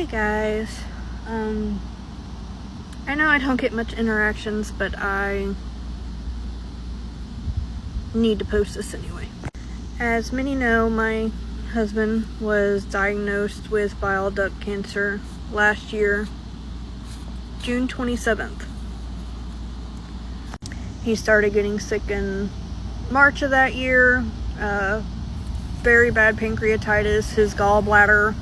Hey guys, I know I don't get much interactions, but I need to post this anyway. As many know, my husband was diagnosed with bile duct cancer last year, June 27th. He started getting sick in March of that year, very bad pancreatitis. His gallbladder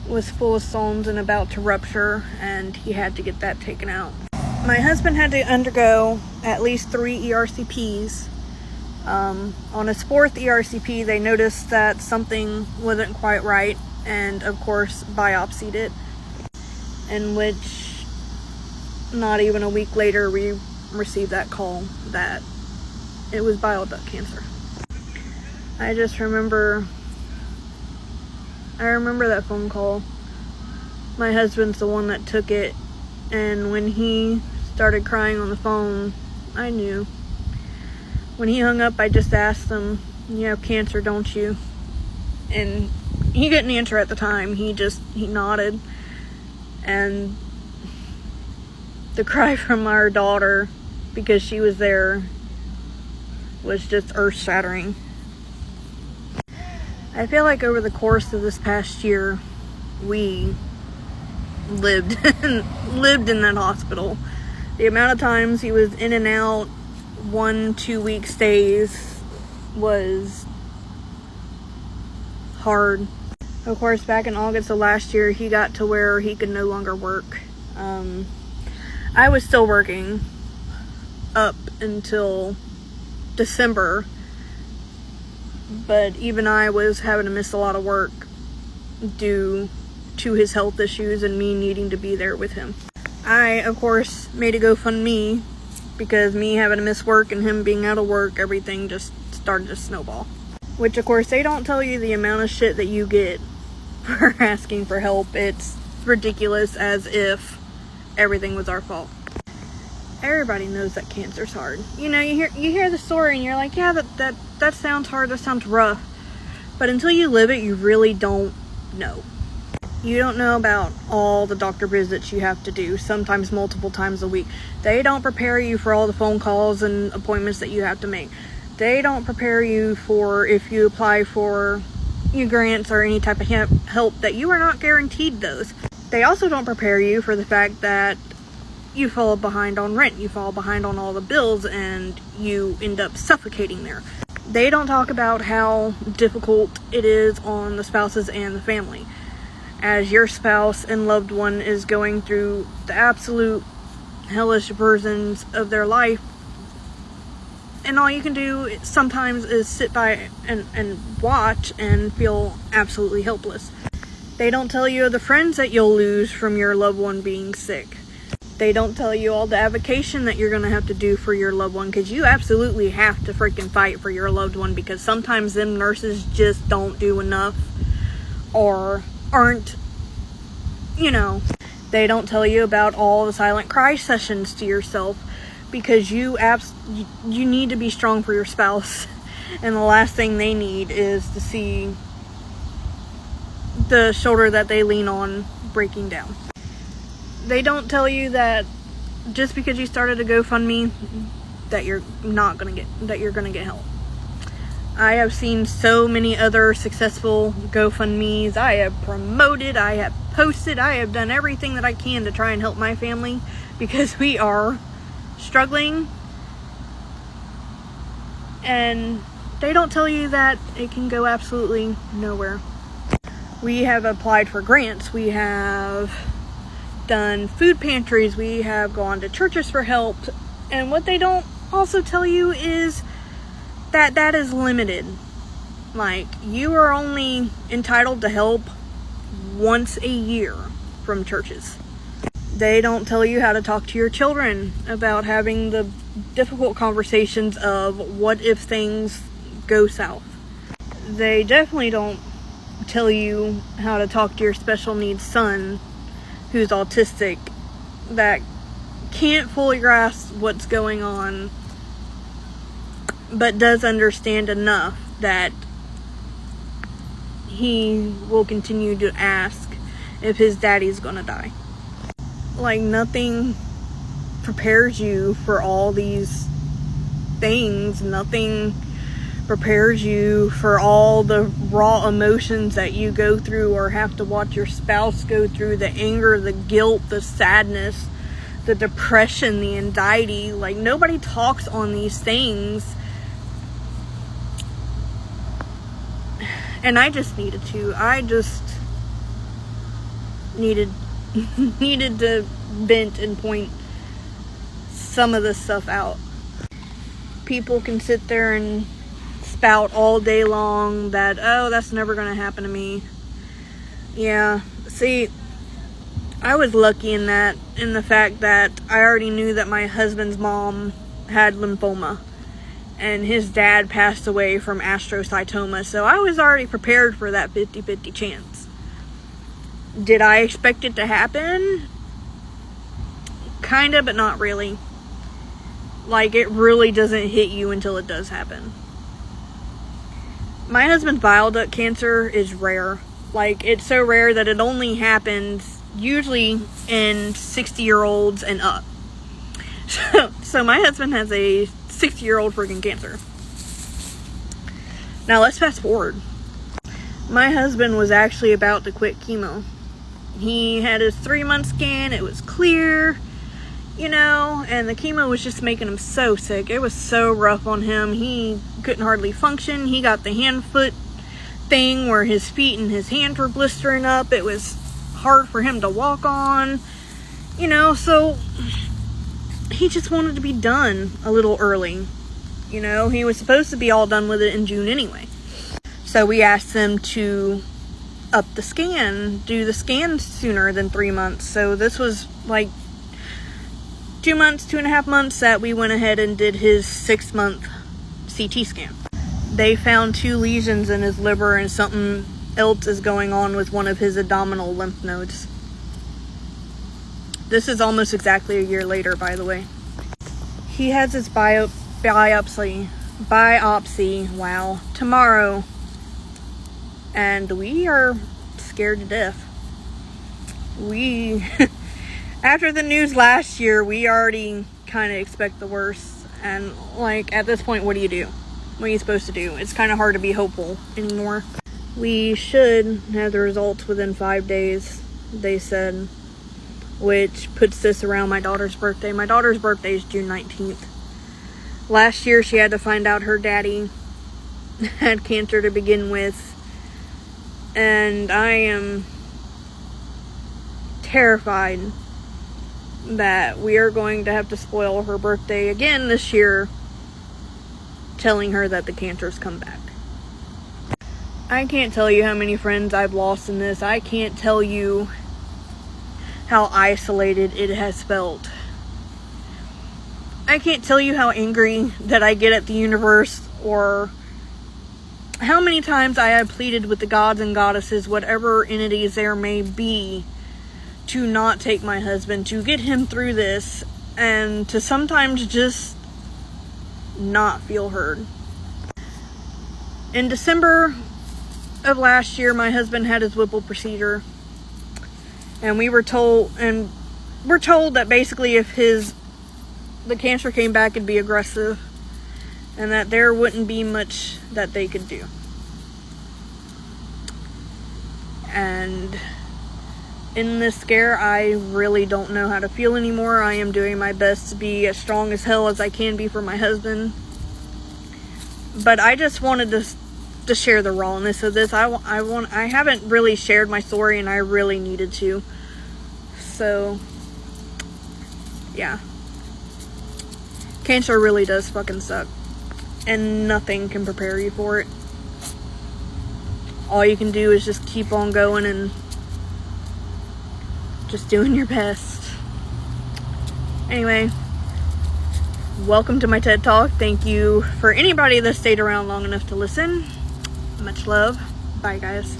was full of stones and about to rupture, and he had to get that taken out. My husband had to undergo at least 3 ERCPs. On his 4th ERCP, they noticed that something wasn't quite right, and of course biopsied it, in which not even a week later we received that call that it was bile duct cancer. I remember that phone call. My husband's the one that took it, and when he started crying on the phone, I knew. When he hung up, I just asked him, "You have cancer, don't you?" And he didn't answer at the time. He nodded. And the cry from our daughter, because she was there, was just earth-shattering. I feel like over the course of this past year, we lived in that hospital. The amount of times he was in and out, 1-2 week stays, was hard. Of course, back in August of last year, he got to where he could no longer work. I was still working up until December, but even I was having to miss a lot of work due to his health issues and me needing to be there with him. I, of course, made a GoFundMe because me having to miss work and him being out of work, everything just started to snowball. Which, of course, they don't tell you the amount of shit that you get for asking for help. It's ridiculous, as if everything was our fault. Everybody knows that cancer's hard. You know, you hear the story and you're like, yeah, that sounds hard, that sounds rough. But until you live it, you really don't know. You don't know about all the doctor visits you have to do, sometimes multiple times a week. They don't prepare you for all the phone calls and appointments that you have to make. They don't prepare you for if you apply for grants or any type of help that you are not guaranteed those. They also don't prepare you for the fact that you fall behind on rent, you fall behind on all the bills, and you end up suffocating there. They don't talk about how difficult it is on the spouses and the family, as your spouse and loved one is going through the absolute hellish versions of their life, and all you can do sometimes is sit by and watch and feel absolutely helpless. They don't tell you the friends that you'll lose from your loved one being sick. They don't tell you all the avocation that you're going to have to do for your loved one, because you absolutely have to freaking fight for your loved one, because sometimes them nurses just don't do enough or aren't, They don't tell you about all the silent cry sessions to yourself, because you need to be strong for your spouse, and the last thing they need is to see the shoulder that they lean on breaking down. They don't tell you that just because you started a GoFundMe that you're gonna get help. I have seen so many other successful GoFundMes. I have promoted, I have posted, I have done everything that I can to try and help my family, because we are struggling. And they don't tell you that it can go absolutely nowhere. We have applied for grants. We have done food pantries. We have gone to churches for help. And what they don't also tell you is that is limited. Like, you are only entitled to help once a year from churches. They don't tell you how to talk to your children about having the difficult conversations of what if things go south. They definitely don't tell you how to talk to your special needs son who's autistic, that can't fully grasp what's going on, but does understand enough that he will continue to ask if his daddy's gonna die. Like, nothing prepares you for all these things. Nothing prepares you for all the raw emotions that you go through or have to watch your spouse go through. The anger, the guilt, the sadness, the depression, the anxiety. Like, nobody talks on these things. And I just needed to. I just needed to vent and point some of this stuff out. People can sit there and spout all day long that, oh, that's never going to happen to me. Yeah, see, I was lucky in the fact that I already knew that my husband's mom had lymphoma and his dad passed away from astrocytoma, so I was already prepared for that 50-50 chance. Did I expect it to happen? Kinda, but not really. Like, it really doesn't hit you until it does happen. My husband's bile duct cancer is rare. Like, it's so rare that it only happens usually in 60-year-olds and up. So my husband has a 60-year-old freaking cancer. Now let's fast forward. My husband was actually about to quit chemo. He had his 3-month scan. It was clear, you know, and the chemo was just making him so sick. It was so rough on him. He couldn't hardly function. He got the hand-foot thing where his feet and his hands were blistering up. It was hard for him to walk on, you know, so he just wanted to be done a little early. You know, he was supposed to be all done with it in June anyway. So we asked them to up the scan, do the scan sooner than 3 months. So this was like 2 months, 2.5 months that we went ahead and did his 6-month CT scan. They found 2 lesions in his liver and something else is going on with one of his abdominal lymph nodes. This is almost exactly a year later, by the way. He has his biopsy, wow, tomorrow. And we are scared to death. After the news last year, we already kind of expect the worst. And, like, at this point, what do you do? What are you supposed to do? It's kind of hard to be hopeful anymore. We should have the results within 5 days, they said, which puts this around my daughter's birthday. My daughter's birthday is June 19th. Last year, she had to find out her daddy had cancer to begin with. And I am terrified that we are going to have to spoil her birthday again this year, telling her that the cancer's come back. I can't tell you how many friends I've lost in this. I can't tell you how isolated it has felt. I can't tell you how angry that I get at the universe, or how many times I have pleaded with the gods and goddesses, whatever entities there may be, to not take my husband, to get him through this, and to sometimes just not feel heard. In December of last year, my husband had his Whipple procedure, and we're told that basically if the cancer came back, it'd be aggressive, and that there wouldn't be much that they could do. And in this scare, I really don't know how to feel anymore. I am doing my best to be as strong as hell as I can be for my husband. But I just wanted to share the rawness of this. I haven't really shared my story, and I really needed to. So, yeah. Cancer really does fucking suck. And nothing can prepare you for it. All you can do is just keep on going and just doing your best. Anyway, welcome to my TED Talk. Thank you for anybody that stayed around long enough to listen. Much love. Bye, guys.